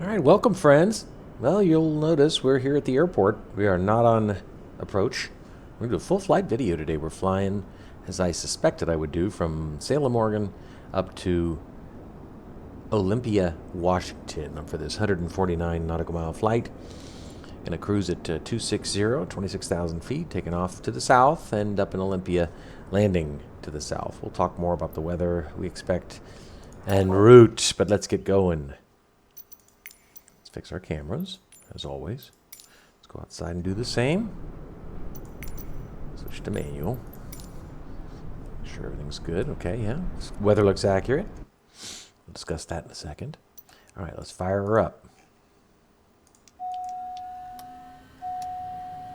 All right, welcome, friends. Well, you'll notice we're here at the airport. We are not on approach. We're going to do a full flight video today. We're flying, as I suspected I would do, from Salem, Oregon, up to Olympia, Washington, for this 149 nautical mile flight. Going to cruise at 260, 26,000 feet, taking off to the south and up in Olympia, landing to the south. We'll talk more about the weather we expect and route, but let's get going. Fix our cameras, as always. Let's go outside and do the same. Switch to manual. Make sure everything's good. Okay, yeah. Weather looks accurate. We'll discuss that in a second. All right, let's fire her up.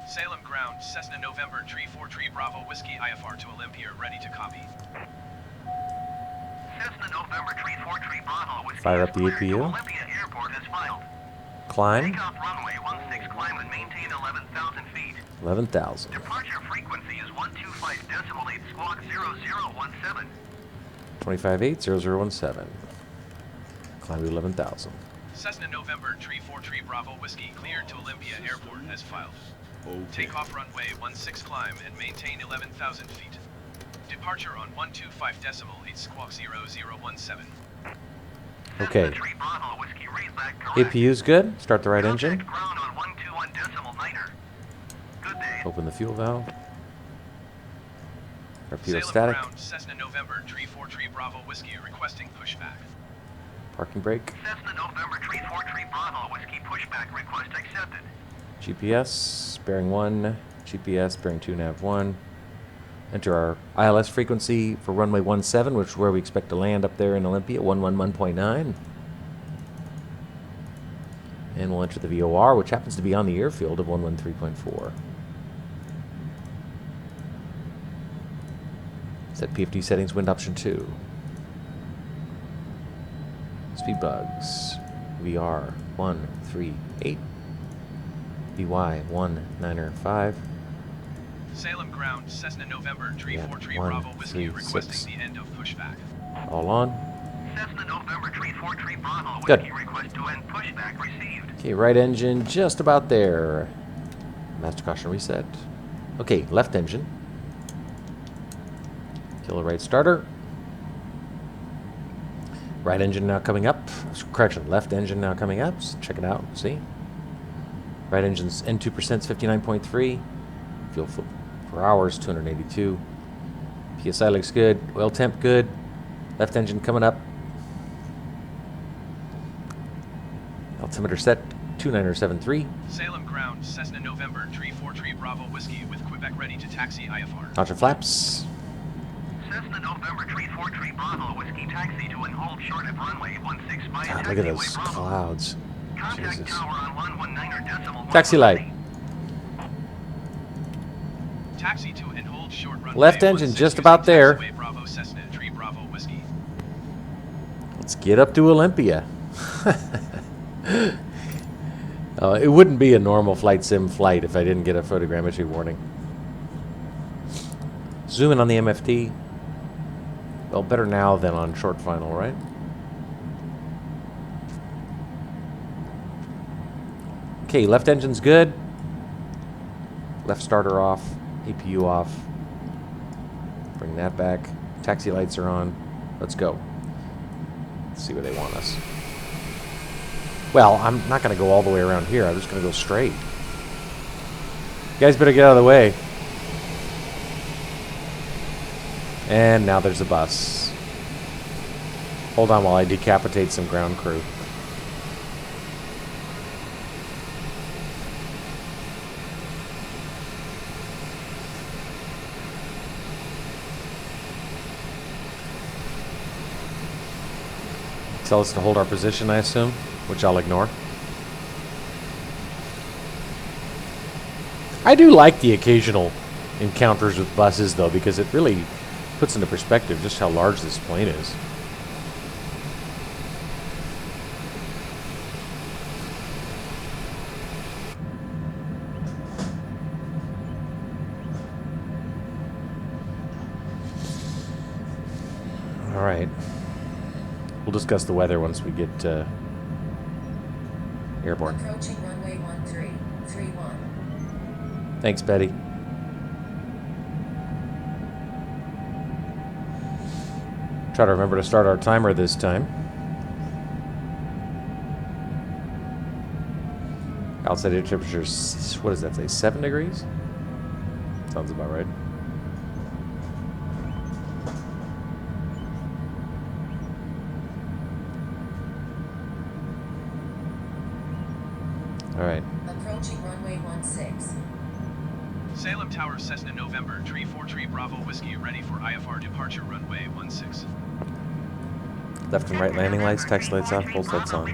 Salem ground, Cessna November, Tree 4 Tree Bravo, Whiskey IFR to Olympia, ready to copy. Cessna November, Tree 4 Tree Bravo, Whiskey Fire up the APU. Olympia Airport has filed. Climb. Takeoff runway 16, climb and maintain 11,000 feet. 11,000. Departure frequency is 125.8 squawk 0017. 25.80017. Climb to 11,000. Cessna November, Tree 4 Tree Bravo, Whiskey cleared to Olympia Airport as filed. Okay. Takeoff runway 16, climb and maintain 11,000 feet. Departure on 125.8 squawk 0017. Okay. Tree Bravo, Whiskey, read back correct. APU's good. Start the right engine. Contact ground on 121.9er. Good day. Open the fuel valve. Torpedo Salem static. ground, Cessna November, Tree 4 Tree Bravo, Whiskey requesting pushback. Parking brake. Cessna November, Tree 4 Tree Bravo, Whiskey pushback request accepted. GPS, bearing 1. GPS, bearing 2, nav 1. Enter our ILS frequency for runway 17, which is where we expect to land up there in Olympia, 111.9. And we'll enter the VOR, which happens to be on the airfield of 113.4. Set PFD settings, wind option 2. Speed bugs, VR 138. VY 195. Salem ground, Cessna November, Tree Yeah, 4 Tree 1, Bravo, Whiskey 3, requesting 6. the end of pushback. All on. Cessna November, Tree 4 Tree Bravo, Good. Whiskey request to end pushback received. Okay, right engine just about there. Master caution reset. Okay, left engine. Kill the right starter. Right engine now coming up. Correction, left engine now coming up. So check it out, see? Right engine's N2% 59.3. Fuel per hours, 282. PSI looks good. Oil temp good. Left engine coming up. Altimeter set, 2973. Salem ground, Cessna November, Tree 4 Tree Bravo, Whiskey with Quebec ready to taxi IFR. Launcher flaps. Cessna November, Tree 4 Tree Bravo, Whiskey taxi to and hold short of runway 16 by God, look at those clouds. Contact Jesus. tower on 119er decimal. Taxi light. Taxi to and hold short runway. Left engine 16 just about there. taxiway Bravo, Cessna, Tree Bravo, Whiskey. Let's get up to Olympia. It wouldn't be a normal flight sim flight if I didn't get a photogrammetry warning. Zoom in on the MFT. Well, better now than on short final, right? Okay, left engine's good. Left starter off. APU off. Bring that back. Taxi lights are on. Let's go. Let's see where they want us. Well, I'm not going to go all the way around here. I'm just going to go straight. You guys better get out of the way. And now there's a bus. Hold on while I decapitate some ground crew. Tell us to hold our position, I assume, which I'll ignore. I do like the occasional encounters with buses, though, because it really puts into perspective just how large this plane is. All right. We'll discuss the weather once we get Airborne. Approaching runway 1331. Thanks, Betty. Try to remember to start our timer this time. Outside air temperature, what does that say? 7 degrees? Sounds about right. All right. Approaching runway 16. Salem Tower, Cessna November, Tree 4 Tree Bravo Whiskey, ready for IFR departure runway 16. Left and right landing lights, taxi lights off, full lights on.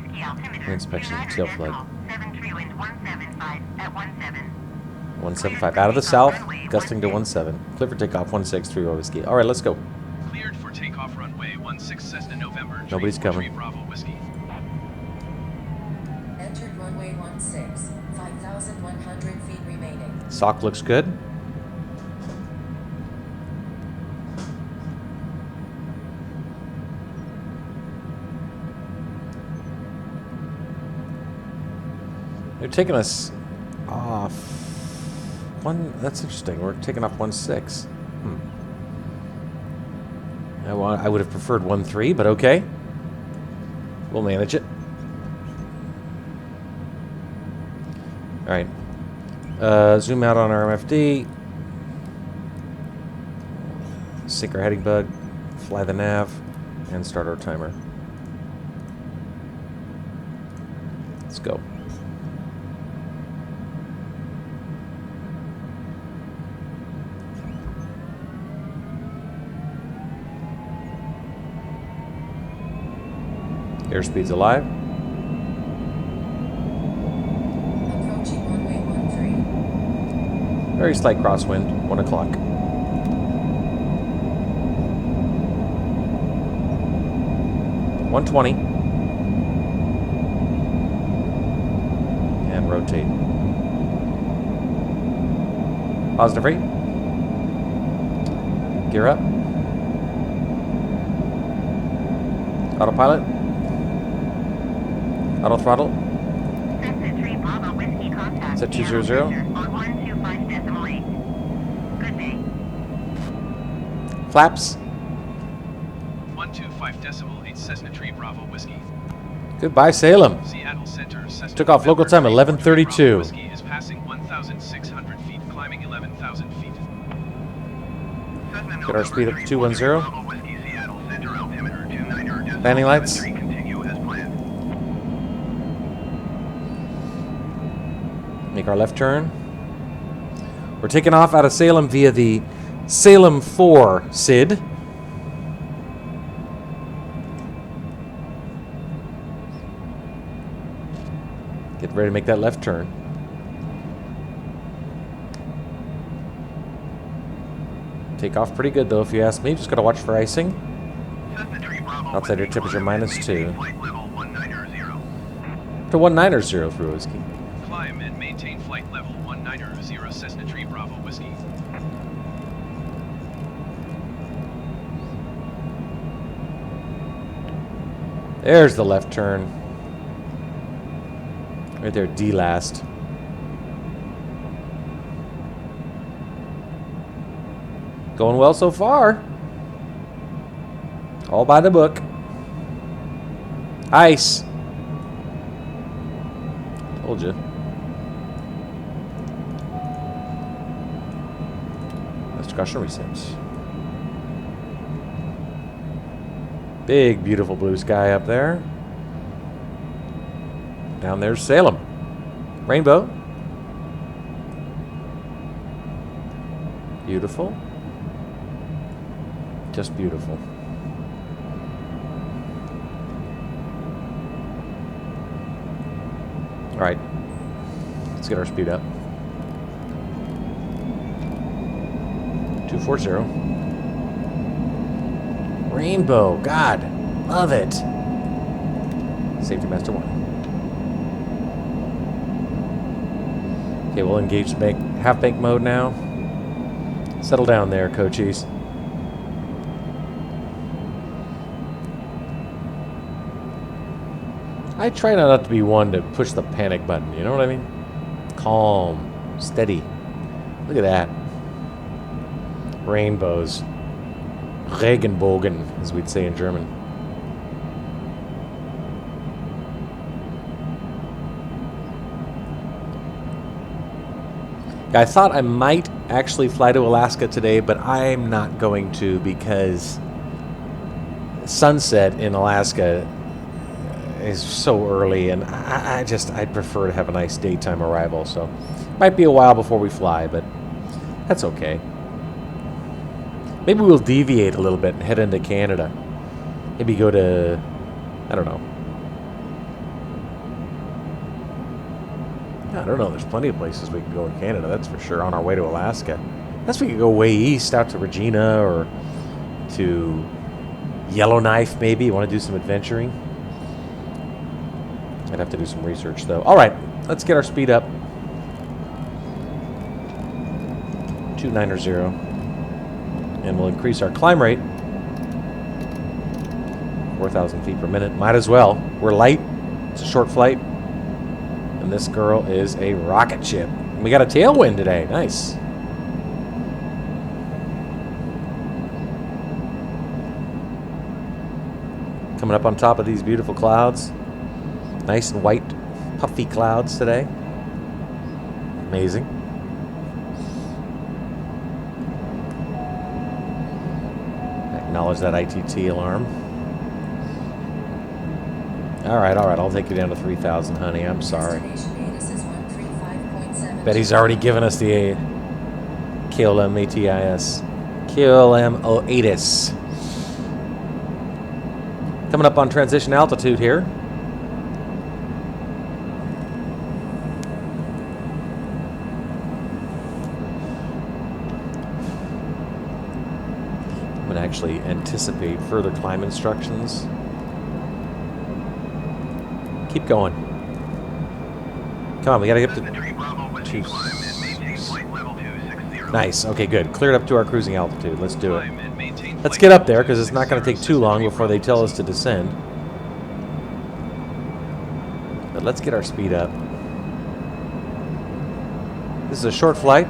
Inspection, tail flight. 175 out of the south, gusting to 17. Clear for takeoff, 163 Whiskey. All right, let's go. Cleared for takeoff runway 16 Cessna November. Tree Nobody's 4 coming. Tree Bravo Whiskey. Entered runway 16. 5,100 feet remaining. Sock looks good. They're taking us off one. That's interesting. We're taking off 16. I would have preferred 13, but okay. We'll manage it. All right. Zoom out on our MFD. Sync our heading bug. Fly the nav, and start our timer. Let's go. Airspeed's alive. Approaching runway 13. Very slight crosswind, 1 o'clock. $120. And rotate. Positive rate. Gear up. Autopilot. Auto throttle. Set 200. Flaps. 125.8 Cessna Tree Bravo Whiskey. Goodbye, Salem. Seattle Center, Cessna Took off local time, November, 11:32. Whiskey is passing 1,600 feet, climbing 11,000 feet. Get our speed up to 210. Landing lights. Make our left turn. We're taking off out of Salem via the Salem 4 SID. Get ready to make that left turn. Take off pretty good though, if you ask me. Just gotta watch for icing. Outside air temperature -2. To 190 through Whiskey. Climb and maintain flight level 190 Cessna Tree Bravo Whiskey. There's the left turn. Right there, D last. Going well so far. All by the book. Ice. Told you. Discussion resets. Big, beautiful blue sky up there. Down there's Salem. Rainbow. Beautiful. Just beautiful. All right. Let's get our speed up. 240. Rainbow. God. Love it. Safety master 1. Okay, we'll engage the bank, half bank mode now. Settle down there, coachies. I try not to be one to push the panic button, you know what I mean? Calm, steady. Look at that. Rainbows. Regenbogen, as we'd say in German. I thought I might actually fly to Alaska today, but I'm not going to because sunset in Alaska is so early, and I'd prefer to have a nice daytime arrival, so might be a while before we fly, but that's okay. Maybe we'll deviate a little bit and head into Canada. Maybe go to, I don't know. I don't know, there's plenty of places we can go in Canada, that's for sure, on our way to Alaska. Unless we could go way east, out to Regina, or to Yellowknife, maybe. You want to do some adventuring? I'd have to do some research, though. All right, let's get our speed up. 290. And we'll increase our climb rate. 4,000 feet per minute. Might as well. We're light. It's a short flight. And this girl is a rocket ship. We got a tailwind today. Nice. Coming up on top of these beautiful clouds. Nice and white, puffy clouds today. Amazing. Acknowledge that ITT alarm. All right, I'll take you down to 3,000, honey. I'm sorry. Bet he's already given us the KOLM ATIS. KOLM ATIS. Coming up on transition altitude here. I'm going to actually anticipate further climb instructions. Keep going. Come on, we gotta get to... Nice, okay, good. Cleared up to our cruising altitude. Let's do it. Let's get up there, because it's not going to take too long before they tell us to descend. But let's get our speed up. This is a short flight.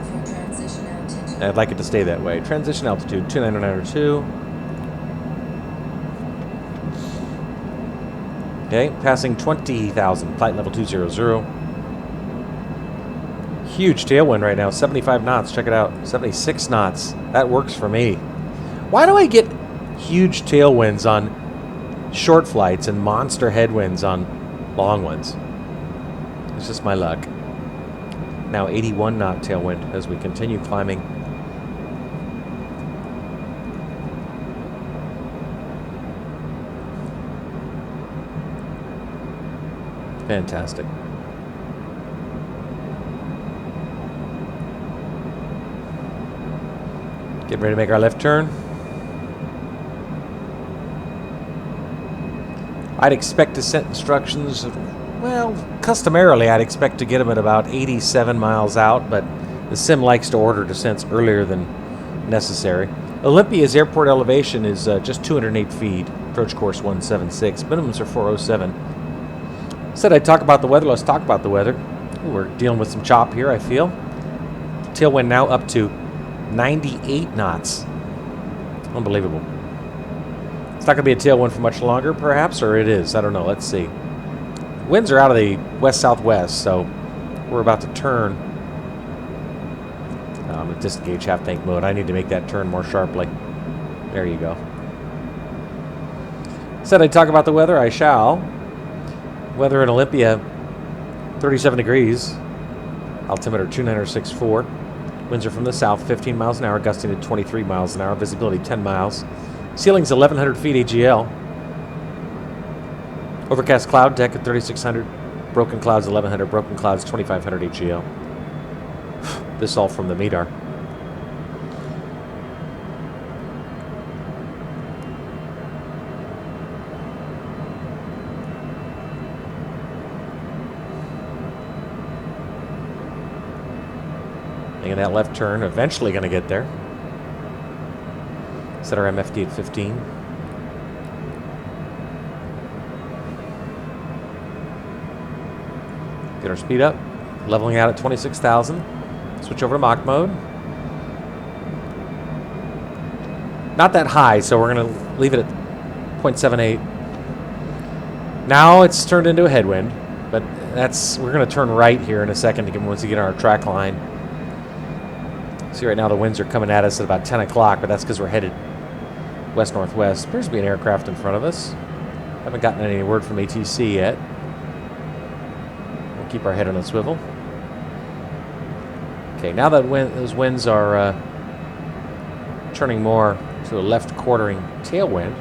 And I'd like it to stay that way. Transition altitude, 29902. Okay, passing 20,000, flight level 200. Huge tailwind right now, 75 knots, check it out, 76 knots. That works for me. Why do I get huge tailwinds on short flights and monster headwinds on long ones? It's just my luck. Now 81 knot tailwind as we continue climbing. Fantastic. Getting ready to make our left turn. I'd expect descent instructions, well, customarily I'd expect to get them at about 87 miles out, but the sim likes to order descents earlier than necessary. Olympia's airport elevation is just 208 feet, approach course 176, minimums are 407. Said I'd talk about the weather. Let's talk about the weather. Ooh, we're dealing with some chop here, I feel. Tailwind now up to 98 knots. Unbelievable. It's not going to be a tailwind for much longer, perhaps, or it is. I don't know. Let's see. Winds are out of the west-southwest, so we're about to turn. I'm in disengage half-tank mode. I need to make that turn more sharply. There you go. Said I'd talk about the weather. I shall. Weather in Olympia, 37 degrees. Altimeter 2964. Winds are from the south, 15 miles an hour, gusting to 23 miles an hour. Visibility 10 miles. Ceiling's 1,100 feet AGL. Overcast cloud deck at 3,600. Broken clouds 1,100. Broken clouds 2,500 AGL. This all from the MEDAR. Making that left turn, eventually going to get there. Set our MFD at 15. Get our speed up. Leveling out at 26,000. Switch over to Mach mode. Not that high, so we're going to leave it at 0.78. Now it's turned into a headwind, but we're going to turn right here in a second once we get on our track line. See, right now the winds are coming at us at about 10 o'clock, but that's because we're headed west-northwest. Appears to be an aircraft in front of us. Haven't gotten any word from ATC yet. We'll keep our head on a swivel. Okay, now that those winds are turning more to a left quartering tailwind,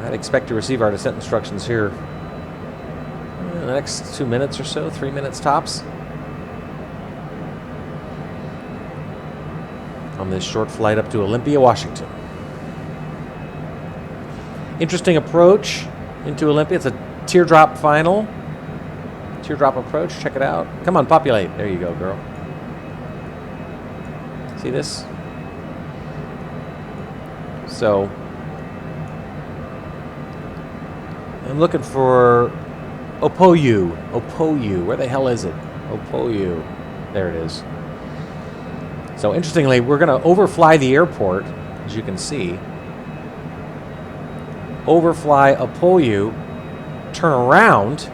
I'd expect to receive our descent instructions here in the next 2 minutes or so, 3 minutes tops, on this short flight up to Olympia, Washington. Interesting approach into Olympia. It's a teardrop final. Teardrop approach. Check it out. Come on, populate. There you go, girl. See this? So, I'm looking for Opoyu. Opoyu. Where the hell is it? Opoyu. There it is. So, interestingly, we're going to overfly the airport, as you can see. Overfly Opoyu, turn around,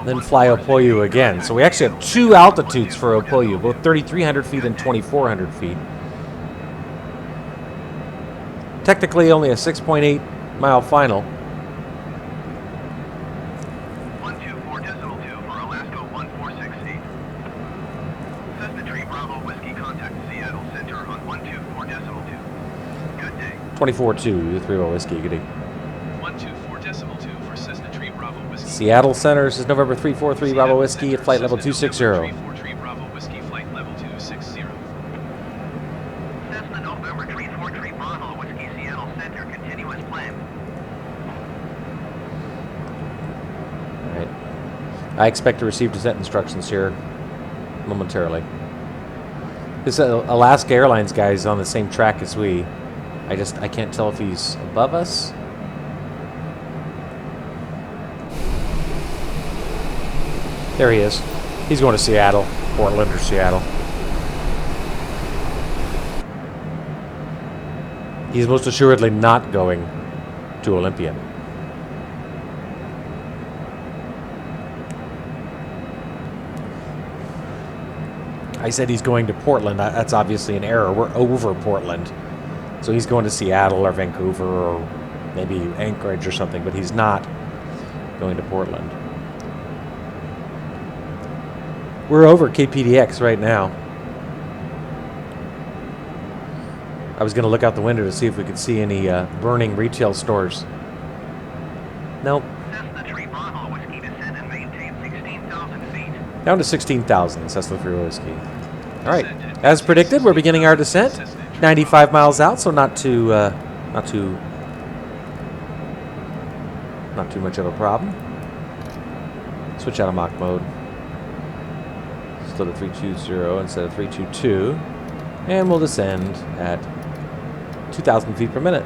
then fly Opoyu again. So we actually have two altitudes for Opoyu, both 3,300 feet and 2,400 feet. Technically only a 6.8 mile final. 124.2 for Alaska 146 Cessna Tree Bravo Whiskey, contact Seattle Center on 124.2. Good day. 24-2, 3 Whiskey, good day. 124.2 for Cessna Tree Bravo Whiskey. Seattle Center, this is November 343 Bravo Whiskey at flight level 260. 343 Bravo Whiskey, flight level 260. Cessna November 343 Bravo Whiskey, Seattle Center, continuous plan. Alright. I expect to receive descent instructions here momentarily. This Alaska Airlines guy is on the same track as we. I can't tell if he's above us. There he is. He's going to Seattle, Portland or Seattle. He's most assuredly not going to Olympia. I said he's going to Portland. That's obviously an error. We're over Portland. So he's going to Seattle or Vancouver or maybe Anchorage or something, but he's not going to Portland. We're over KPDX right now. I was going to look out the window to see if we could see any burning retail stores. Nope. Cessna Tree Bravo Whiskey, descend and maintain 16,000 feet. Down to 16,000, Cessna 3 Whiskey. All right. As predicted, we're beginning our descent. 95 miles out, so not too much of a problem. Switch out of Mach mode. Still at 320 instead of 322. And we'll descend at 2,000 feet per minute.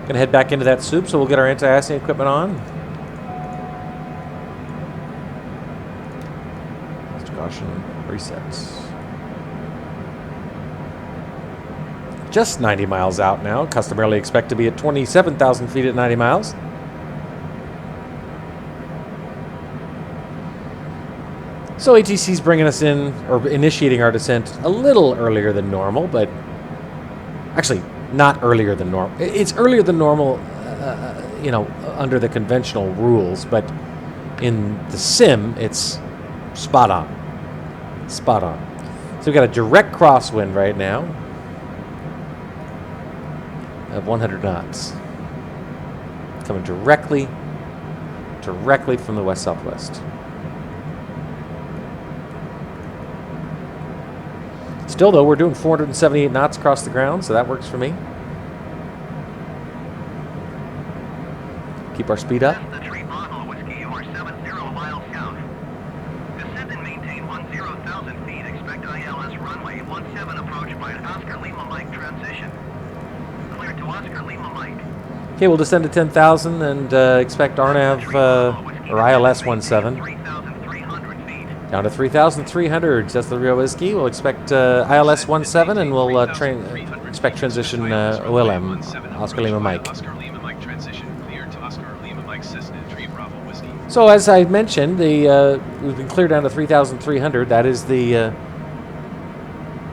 Gonna head back into that soup, so we'll get our anti-icing equipment on. Mr. Caution, resets. Just 90 miles out now. Customarily expect to be at 27,000 feet at 90 miles. So ATC's bringing us in, or initiating our descent a little earlier than normal, but actually not earlier than normal. It's earlier than normal, under the conventional rules, but in the sim, it's spot on. Spot on. So we've got a direct crosswind right now of 100 knots. Coming directly from the west-southwest. Still, though, we're doing 478 knots across the ground, so that works for me. Keep our speed up. Cessna Tree Bravo Whiskey, you are 70 miles south. Descend and maintain 10,000 feet. Expect ILS runway 17 approach by Oscar Lima Mike transition. Clear to Oscar Lima Mike. Okay, we'll descend to 10,000 and expect RNAV or ILS 17 down to 3,300. That's the Rio Whiskey. We'll expect ILS 17 and we'll expect transition OLM, Oscar Lima Mike. Oscar Lima Mike transition cleared to Oscar Lima Mike Cessna 3 Bravo Whiskey. So as I mentioned, we've been cleared down to 3,300. That is the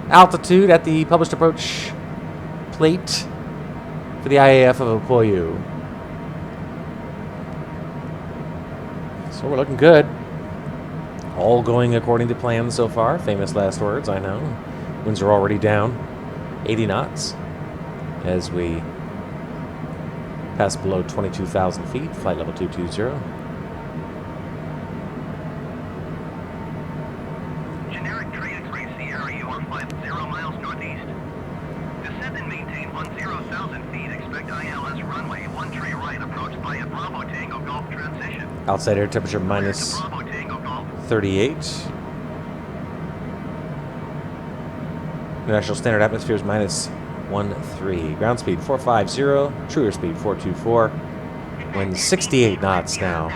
altitude at the published approach plate for the IAF of Opoyu. So we're looking good. All going according to plan so far. Famous last words, I know. Winds are already down 80 knots as we pass below 22,000 feet, flight level 220. Generic tree X-ray Sierra, you are flight 0 miles northeast. Descend and maintain 10,000 feet. Expect ILS runway 13 right, approach by a Bravo Tango Golf transition. Outside air temperature minus Bravo Tango Golf. 38. International standard atmosphere is minus 13. Ground speed 450. True air speed 424. Wind 68 knots now.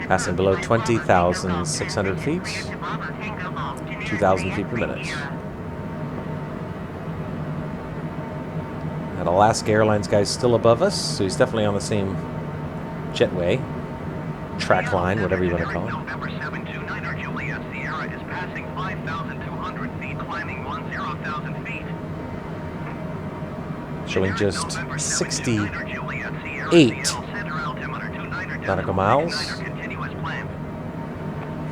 Passing below 20,600 feet. 2,000 feet per minute. That Alaska Airlines guy's still above us, so he's definitely on the same jetway. Track line, whatever you want to call it. November 729er Juliet Sierra is passing 5,200 feet, climbing 10,000 feet. Showing just November 68 729er Juliet Sierra, Seattle Center altimeter 29er nautical decimal miles 69er continuous plan.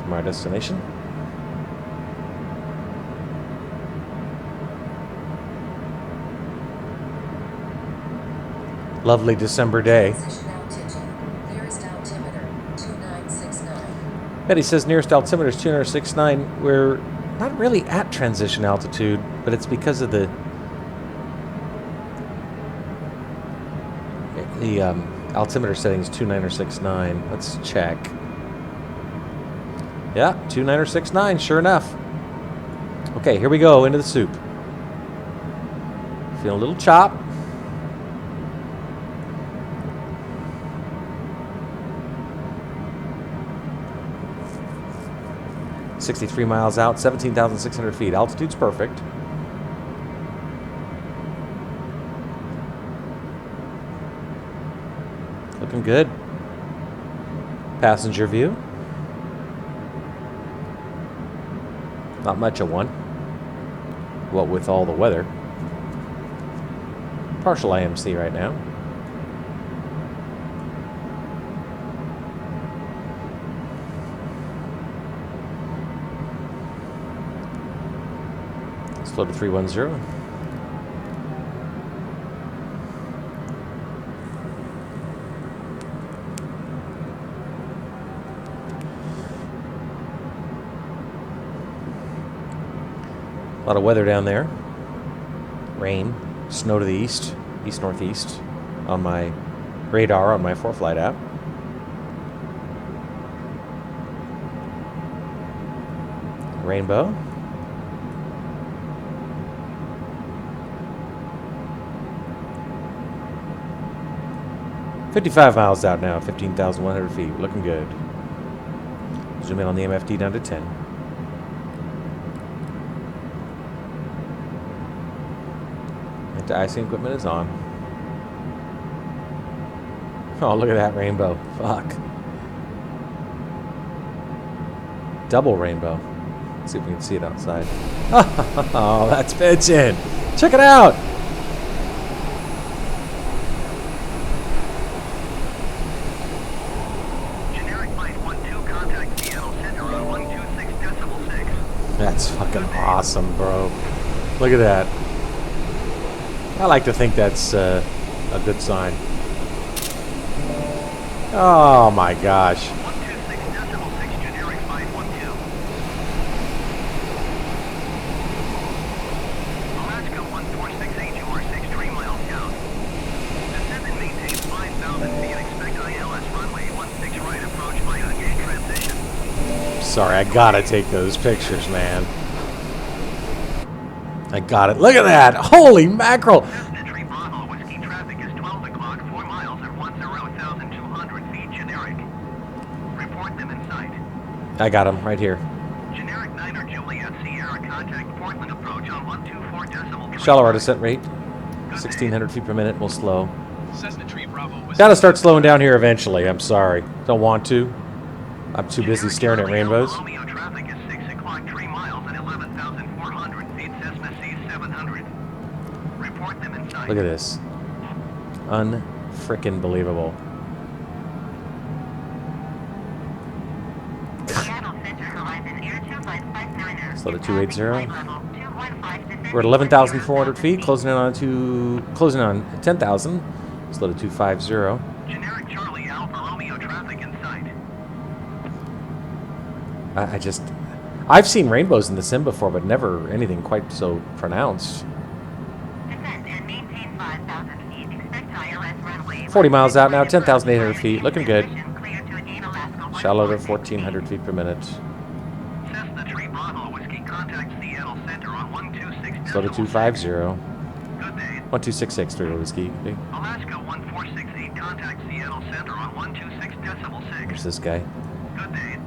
from our destination. Lovely December day. Position altitude. Nearest altimeter 2969. Betty says nearest altimeter is 269. We're not really at transition altitude, but it's because of the altimeter setting is 2969. Let's check. Yeah, 2969, sure enough. Okay, here we go, into the soup. Feeling a little chop. $63 miles out, 17,600 feet. Altitude's perfect. Looking good. Passenger view. Not much of one. What with all the weather. Partial IMC right now. Slow to 310. A lot of weather down there. Rain, snow to the east, east-northeast on my radar on my 4Flight app. Rainbow. $55 miles out now, 15,100 feet. Looking good. Zoom in on the MFD down to 10. Anti-icing equipment is on. Oh, look at that rainbow. Fuck. Double rainbow. Let's see if we can see it outside. Oh, that's bitchin'. Check it out. Generic flight 12, contact Seattle Center on 126.6. That's fucking awesome, bro. Look at that. I like to think that's a good sign. Oh my gosh. 126.6, generic flight 12. Alaska 1468, you are 63 miles down. Descend and maintain 5,000 feet. Expect ILS runway 16 right, approach via gate transition. Sorry, I gotta take those pictures, man. I got it. Look at that! Holy mackerel! Cessna 3 Bravo, Whiskey I got him right here. Generic 9er Juliet Sierra contact Portland approach on 124.3. Shallow descent rate, 1,600 feet per minute. We'll slow. Cessna Tree Bravo Whiskey. Gotta start slowing down here eventually. I'm sorry. Don't want to. I'm too busy staring at rainbows. Romeo traffic is 6 o'clock 3 miles at 11,400 feet. Cessna C700. Report them inside. Look at this. Unfrickin' believable. Slow to 280. We're at 11,400 feet, closing in on 10,000. Slow to 250. Generic Charlie Alpha Romeo traffic in sight. I've seen rainbows in the sim before, but never anything quite so pronounced. Descend and maintain 5,000 feet. Expect ILS runway. 40 miles out now, 10,800 feet, looking good. Clear to again Alaska. Shallow to 1,400 feet per minute. Cessna Tree Bravo Whiskey contact Seattle Center on 126. Slow to 250. Good day. 1266 3 whiskey. Alaska 1468 contact Seattle Center on 126.6. There's this guy. Good day.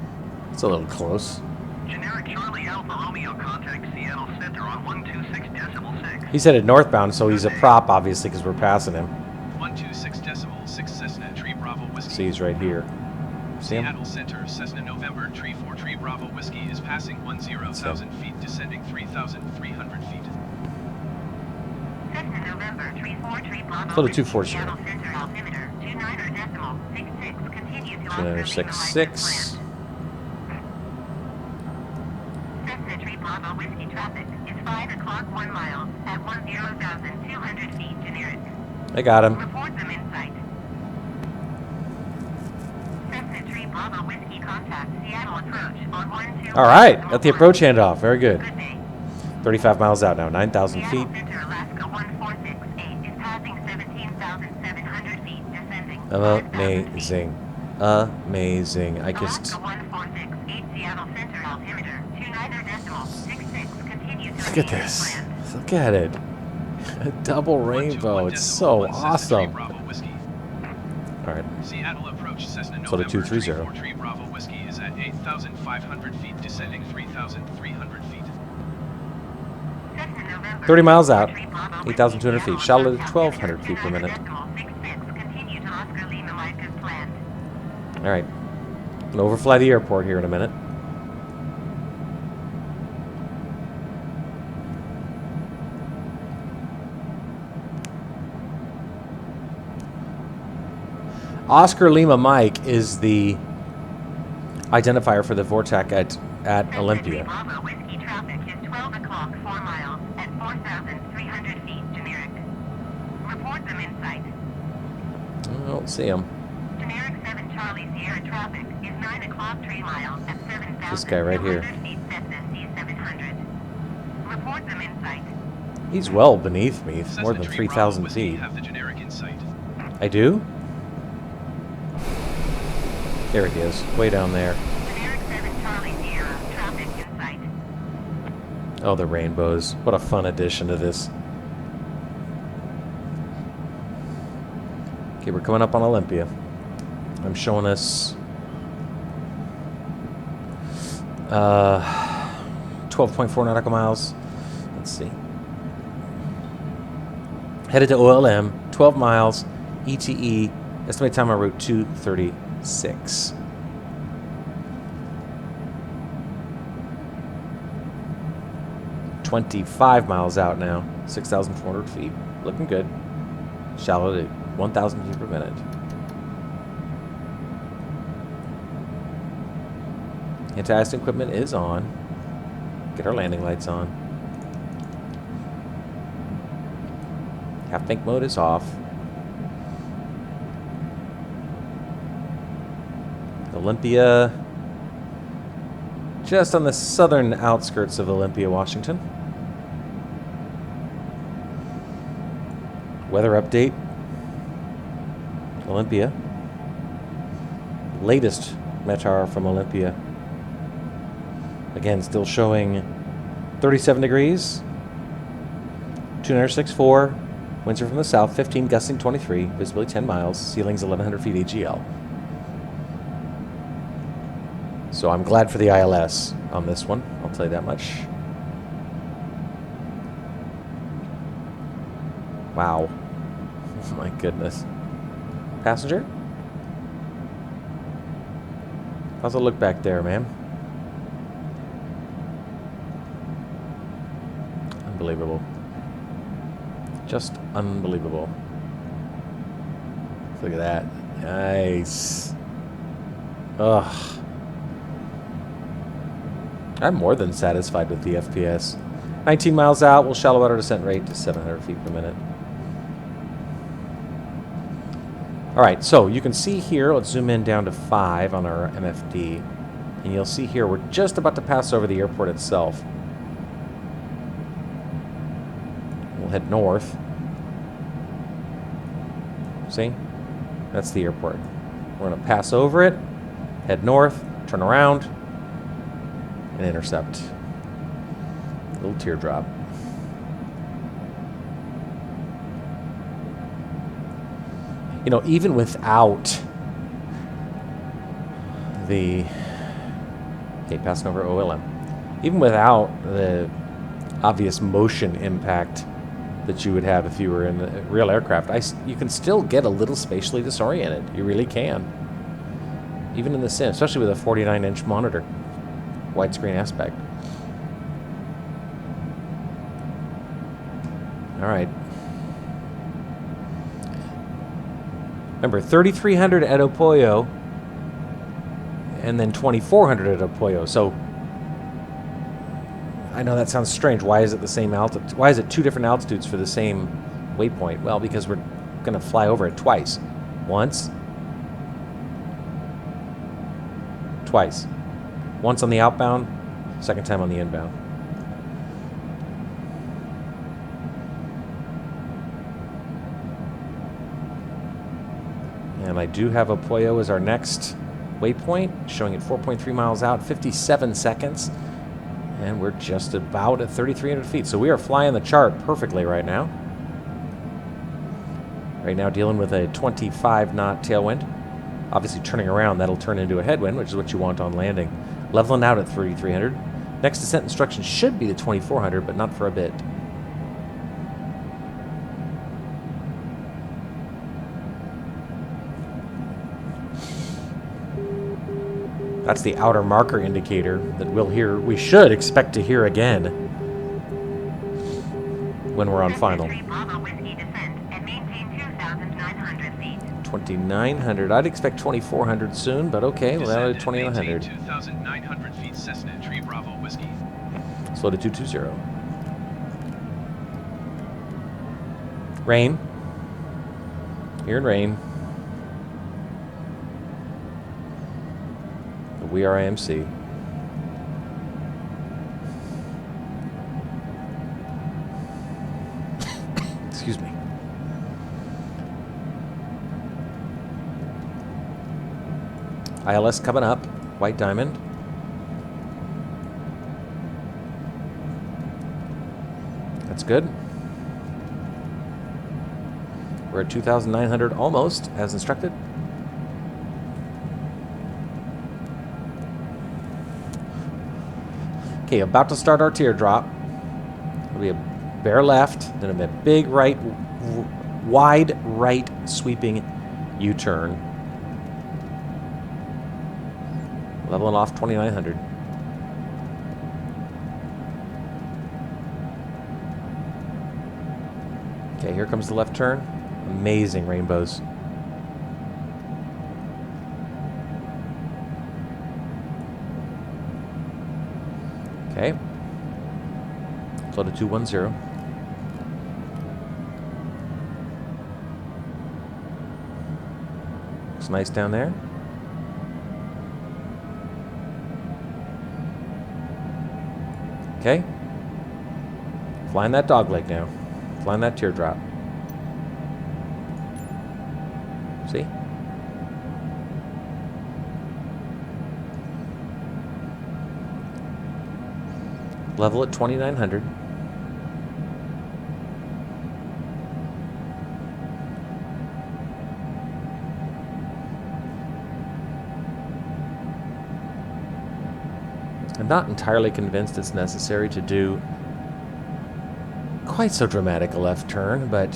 It's a little close. Generic Charlie Alpha Romeo contact Seattle Center on 126.6. He's headed northbound, so he's a prop, obviously, because we're passing him. 126.6 Cessna Tree Bravo Whiskey. See, he's right here. See him? Seattle Center, Cessna November, Tree 4 Tree Bravo Whiskey is passing 10,000 feet, descending 3,300 feet. Cessna November, Tree 4 Tree Bravo. Slow to 240. Seattle Center altimeter 29.66. Continue to Oscar Lima 2966. Cessna Tree Bravo Whiskey traffic is 5 o'clock 1 mile at 10,200 feet generic. I got him. Report them in sight. Cessna Tree Bravo Whiskey contact Seattle approach on 120. All right, got the approach handoff. Very good. Good day. 35 miles out now, 9,000 Seattle feet. Center, Alaska 1468 is passing 17,700 feet descending. Amazing. Amazing. I just... Alaska 1468 Seattle Center altimeter 29.66. Continue to Look at engage this. plan. Look at it. A double rainbow. It's so awesome. Bravo Whiskey. All right. Seattle approach Cessna So the November, 230. Tree 4 Tree Bravo Whiskey is at 8,500 feet, descending 3,300 feet. Cessna November, 30 miles out, Tree Bravo 8,200 feet. Whiskey, Shallow to Seattle 1,200 feet per minute. 29.66. Continue to Oscar Lima like as planned. All right. Gonna overfly the airport here in a minute. Oscar Lima Mike is the identifier for the Vortec at Olympia. Bravo Whiskey traffic is 12 o'clock 4 miles at 4,300 feet generic. Report them in sight. I don't see him. Generic 7 Charlie Sierra traffic is 9 o'clock 3 miles at 7,200 This guy right here. feet Cessna C700. Report them in sight. He's well beneath me, more than Cessna Tree Bravo 3,000 Whiskey feet. have the generic in sight. I do? There he is, way down there. Generic 7 Charlie Sierra traffic in sight. Oh, the rainbows. What a fun addition to this. Okay, we're coming up on Olympia. I'm showing us 12.4 nautical miles. Let's see. Headed to OLM, 12 miles, ETE, estimated time on route 236. $25 miles out now, 6,400 feet. Looking good. Shallow to 1,000 feet per minute. Anti-icing equipment is on. Get our landing lights on. Half bank mode is off. Olympia, just on the southern outskirts of Olympia, Washington. Weather update. Olympia. Latest METAR from Olympia. Again, still showing 37 degrees. 264. Winds are from the south, 15, gusting 23. Visibility 10 miles. Ceiling's 1,100 feet AGL. So I'm glad for the ILS on this one, I'll tell you that much. Wow. My goodness. Passenger? How's it look back there, ma'am? Unbelievable. Just unbelievable. Look at that. Nice. Ugh. I'm more than satisfied with the FPS. 19 miles out, we'll shallow out our descent rate to 700 feet per minute. Alright, so you can see here, let's zoom in down to 5 on our MFD. And you'll see here, we're just about to pass over the airport itself. We'll head north. See? That's the airport. We're going to pass over it, head north, turn around, and intercept. A little teardrop. You know, even without the... Okay, passing over OLM. Even without the obvious motion impact that you would have if you were in a real aircraft, you can still get a little spatially disoriented. You really can. Even in the sim, especially with a 49-inch monitor. Widescreen aspect. Alright. Remember, 3,300 at Opoyo, and then 2,400 at Opoyo. So, I know that sounds strange. Why is it the same altitude? Why is it two different altitudes for the same waypoint? Well, because we're going to fly over it twice. Once. Twice. Once on the outbound, second time on the inbound. And I do have Opoyo as our next waypoint, showing it 4.3 miles out, 57 seconds. And we're just about at 3,300 feet. So we are flying the chart perfectly right now. Right now dealing with a 25 knot tailwind. Obviously turning around, that'll turn into a headwind, which is what you want on landing. Leveling out at 3,300. Next descent instruction should be the 2,400, but not for a bit. That's the outer marker indicator that we should expect to hear again when we're on final. 2,900. I'd expect 2,400 soon, but okay, well, that'll be 2,900. 2,900 feet Cessna Tree Bravo Whiskey. Slow to 220. Rain. Here in rain. We are IMC. Excuse me. ILS coming up. White Diamond. That's good. We're at 2,900 almost, as instructed. Okay, about to start our teardrop. It'll be a bare left, then a big right, wide right sweeping U-turn. Leveling off 2,900. Okay, here comes the left turn. Amazing rainbows. Okay. Flow to 210. Looks nice down there. Okay. Flying that dogleg now. Flying that teardrop. See? Level at 2,900. I'm not entirely convinced it's necessary to do quite so dramatic a left turn, but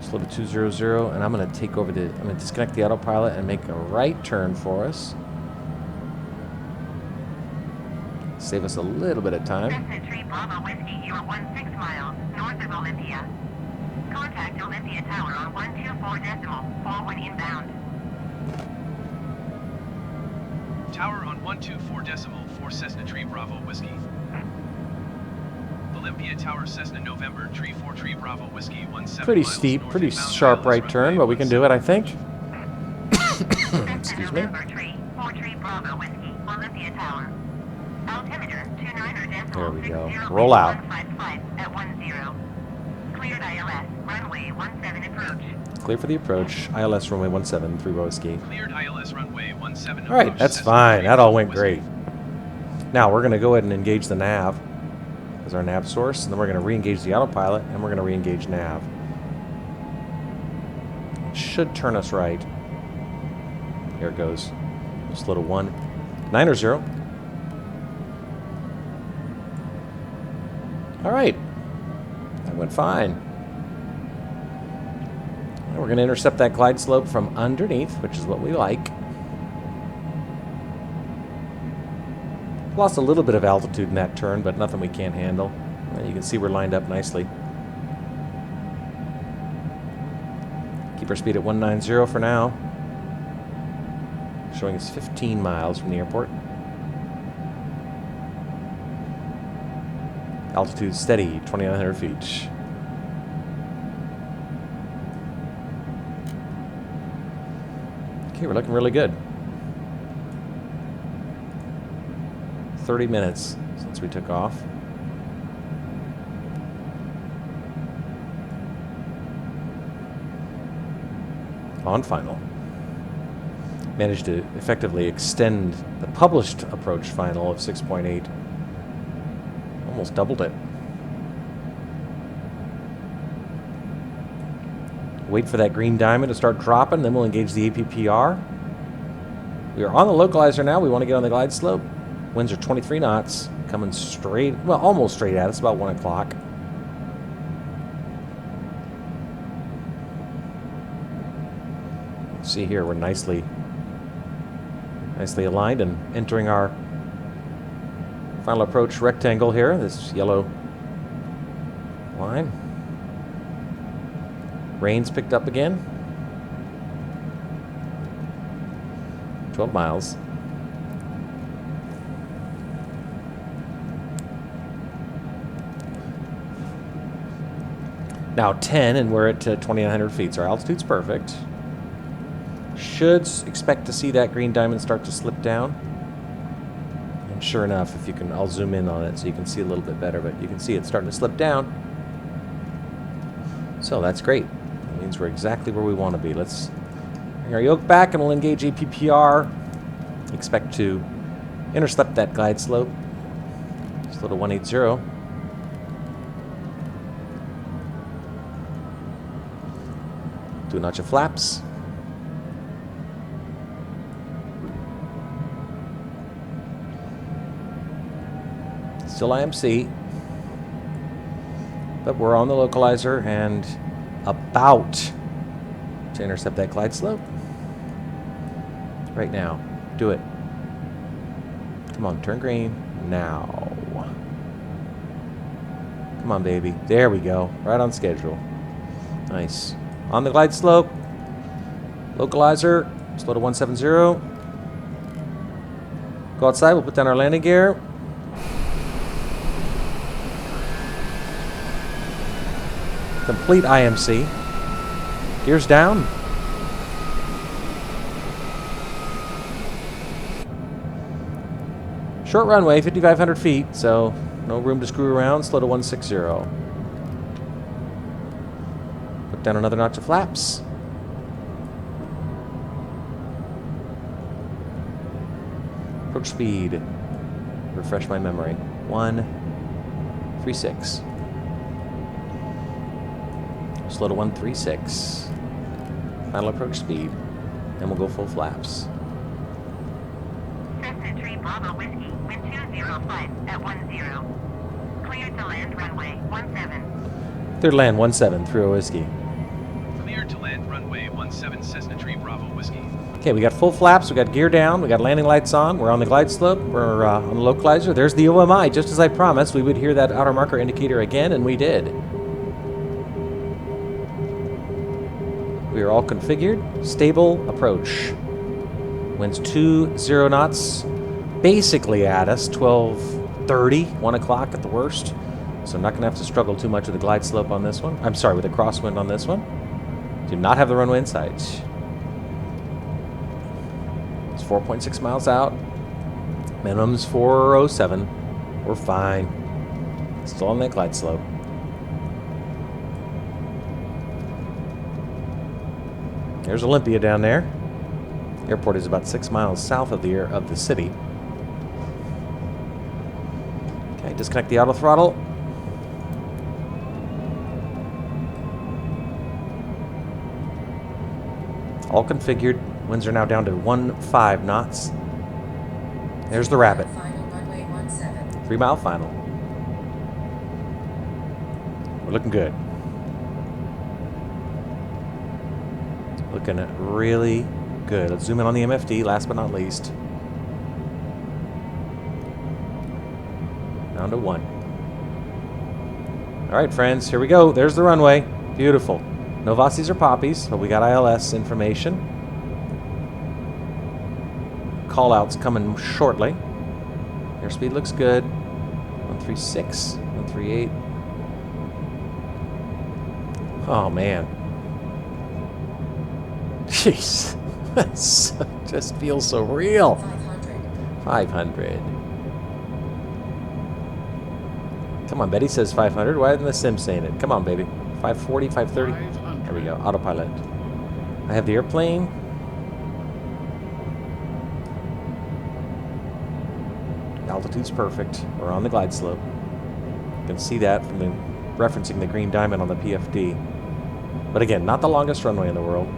slow to 200, and I'm going to take over I'm going to disconnect the autopilot and make a right turn for us. Save us a little bit of time. Cessna 3 Bravo Whiskey, you're 16 miles north of Olympia. Contact Olympia Tower on 124.41 inbound. Tower on 124.4 Cessna Tree Bravo Whiskey. Olympia Tower Cessna November Tree 4 Tree Bravo Whiskey 17 Pretty miles steep, north pretty inbound sharp ILS right turn, runway but we can do it, I think. Excuse me. November Tree 4 Tree Bravo Whiskey, Olympia Tower. Altimeter 29 There we go. 60 Roll out. 155 at 10. Cleared ILS, runway 17 approach. Clear for the approach. ILS runway 17, 3 Whiskey. Cleared ILS runway 17 All right, approach that's Cessna fine. 3 That all Bravo went Whiskey. great. Now we're going to go ahead and engage the nav as our nav source, and then we're going to re-engage the autopilot, and we're going to re-engage nav. It should turn us right. Here it goes. Slow to 190. All right, that went fine. And we're going to intercept that glide slope from underneath, which is what we like. Lost a little bit of altitude in that turn, but nothing we can't handle. And you can see we're lined up nicely. Keep our speed at 190 for now. Showing us 15 miles from the airport. Altitude steady, 2,900 feet. Okay, we're looking really good. 30 minutes since we took off. On final. Managed to effectively extend the published approach final of 6.8. Almost doubled it. Wait for that green diamond to start dropping, then we'll engage the APPR. We are on the localizer now. We want to get on the glide slope. Winds are 23 knots, coming straight, well, almost straight at us, about 1 o'clock. See here, we're nicely aligned and entering our final approach rectangle here, this yellow line. Rain's picked up again. 12 miles. Now 10, and we're at 2,900 feet, so our altitude's perfect. Should expect to see that green diamond start to slip down. And sure enough, if you can, I'll zoom in on it so you can see a little bit better, but you can see it's starting to slip down. So that's great. That means we're exactly where we want to be. Let's bring our yoke back and we'll engage APPR. Expect to intercept that glide slope. Slow to 180. Do a notch of flaps. Still IMC. But we're on the localizer and about to intercept that glide slope. Right now. Do it. Come on, turn green. Now. Come on, baby. There we go. Right on schedule. Nice. On the glide slope. Localizer. Slow to 170. Go outside. We'll put down our landing gear. Complete IMC. Gears down. Short runway, 5,500 feet, so no room to screw around. Slow to 160. Put down another notch of flaps. Approach speed. Refresh my memory. 136. Slow to 136. Final approach speed. and we'll go full flaps. Cessna 3 Bravo Whiskey, wind 205 at 10. Cleared to land runway 17. Clear to land 17 through a whiskey. Cleared to land runway 17 Cessna 3 Bravo Whiskey. Okay, we got full flaps, we got gear down, we got landing lights on, we're on the glide slope, we're on the localizer. There's the OMI, just as I promised. We would hear that outer marker indicator again, and we did. We are all configured. Stable approach. Winds 20 knots, basically at us, 12:30, 1 o'clock at the worst. So I'm not going to have to struggle too much with the glide slope on this one. I'm sorry, with the crosswind on this one. Do not have the runway in sight. It's 4.6 miles out. Minimum's 407. We're fine. Still on that glide slope. There's Olympia down there. Airport is about 6 miles south of the city. Okay, disconnect the auto throttle. All configured. Winds are now down to 15 knots. There's the Rabbit. Final runway 17. 3 mile final. We're looking good. Looking really good. Let's zoom in on the MFD, last but not least. Down to 1. All right, friends, here we go. There's the runway. Beautiful. No Vossies or Poppies, but we got ILS information. Callouts coming shortly. Airspeed looks good. 136, 138. Oh, man. Jeez. This just feels so real. 500. 500. Come on, Betty says 500. Why isn't the sim saying it? Come on, baby. 540, 530. There we go. Autopilot. I have the airplane. Altitude's perfect. We're on the glide slope. You can see that from the referencing the green diamond on the PFD. But again, not the longest runway in the world.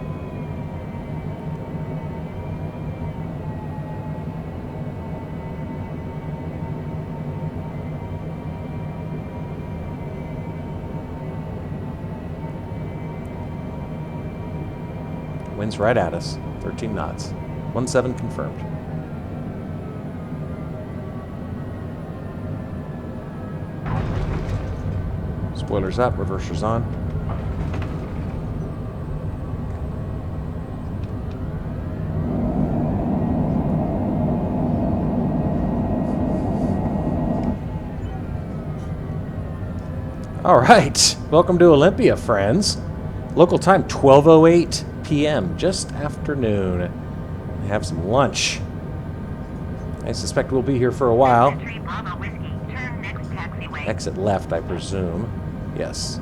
Winds right at us. 13 knots. 17 confirmed. Spoilers up, reversers on. All right, welcome to Olympia, friends. Local time 12:08 p.m., just afternoon. We have some lunch. I suspect we'll be here for a while. Exit left, I presume. Yes.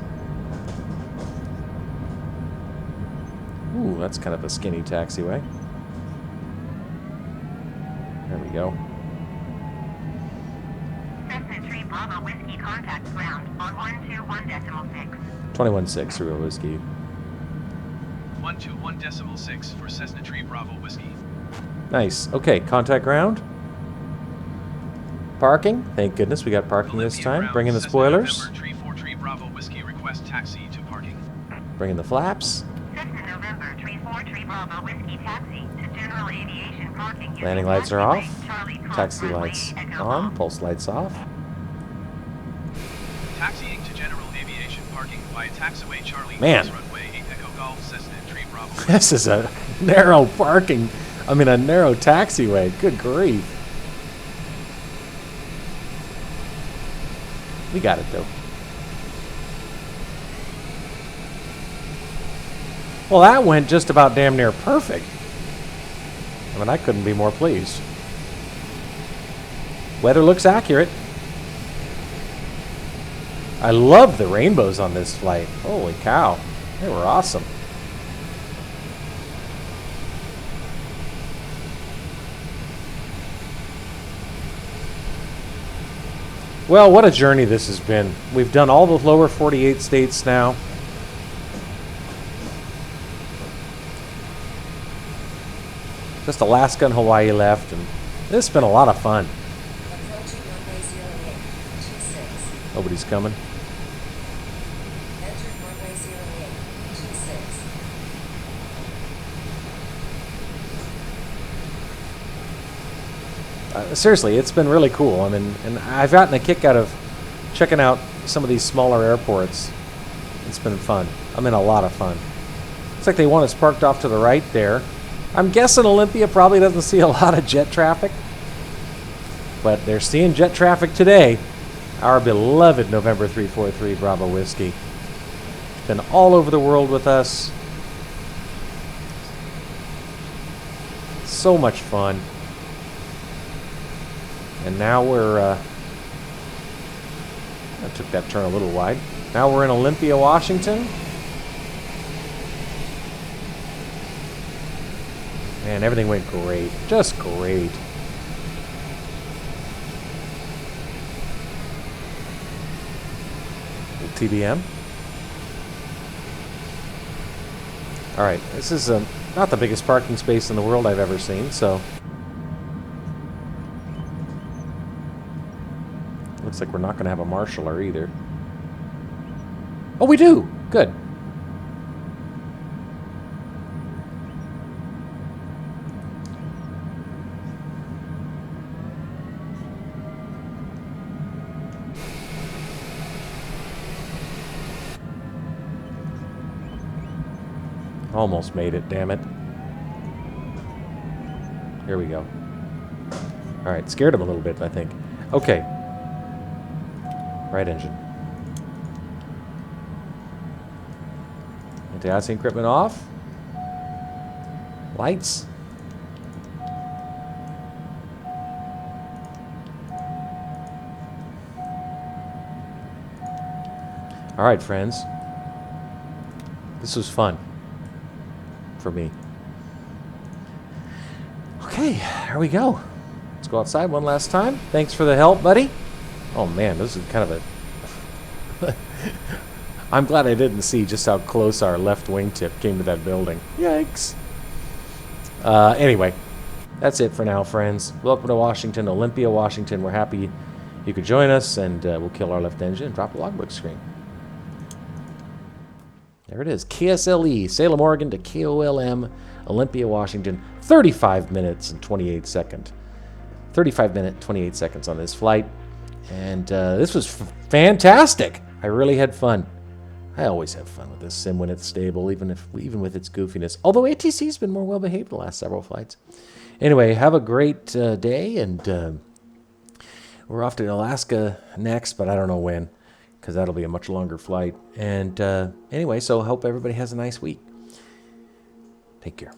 Ooh, that's kind of a skinny taxiway. There we go. Cessna 3 Bravo Whiskey contact ground on 121.6. 21.6 through a whiskey. 121.6 for Cessna 3 Bravo Whiskey. Nice. Okay, contact ground. Parking. Thank goodness we got parking this time. Bring in the spoilers. November 343 Bravo Whiskey request taxi to parking. Bring in the flaps. Cessna November 343 Bravo Whiskey taxi to general aviation parking. using Landing lights are taxiway, off. Charlie Cross Taxi runway, lights Echo on. Golf. Pulse lights off. Taxiing to general aviation parking via taxiway Charlie Man. Cross runway 8 Echo Golf Cessna 3 Bravo. This is a narrow parking. I mean, a narrow taxiway. Good grief. We got it, though. Well, that went just about damn near perfect. I mean, I couldn't be more pleased. Weather looks accurate. I love the rainbows on this flight. Holy cow. They were awesome. Well, what a journey this has been. We've done all the lower 48 states now. Just Alaska and Hawaii left, and this has been a lot of fun. Approaching runway 08, G6. Nobody's coming. Entered runway 08, G6. Seriously, it's been really cool. I mean, and I've gotten a kick out of checking out some of these smaller airports. It's been fun. I mean, a lot of fun. Looks like they want us parked off to the right there. I'm guessing Olympia probably doesn't see a lot of jet traffic, but they're seeing jet traffic today. Our beloved November 343 Bravo Whiskey. It's been all over the world with us. So much fun. And now we're, I took that turn a little wide. Now we're in Olympia, Washington. Man, everything went great. Just great. TBM. All right, this is not the biggest parking space in the world I've ever seen, so looks like we're not going to have a marshaller either. Oh, we do. Good. Almost made it, damn it. Here we go. All right, scared him a little bit, I think. Okay. Right engine. Anti-icing equipment off. Lights. All right, friends. This was fun. For me. Okay, here we go. Let's go outside one last time. Thanks for the help, buddy. Oh man, this is kind of a... I'm glad I didn't see just how close our left wingtip came to that building. Yikes. Anyway, that's it for now, friends. Welcome to Washington, Olympia, Washington. We're happy you could join us, and we'll kill our left engine and drop the logbook screen. There it is. KSLE, Salem, Oregon to KOLM, Olympia, Washington. 35 minutes and 28 seconds. 35 minutes, 28 seconds on this flight. And this was fantastic. I really had fun. I always have fun with this sim when it's stable, even with its goofiness. Although ATC's been more well-behaved the last several flights. Anyway, have a great day, and we're off to Alaska next, but I don't know when, because that'll be a much longer flight. And anyway, so I hope everybody has a nice week. Take care.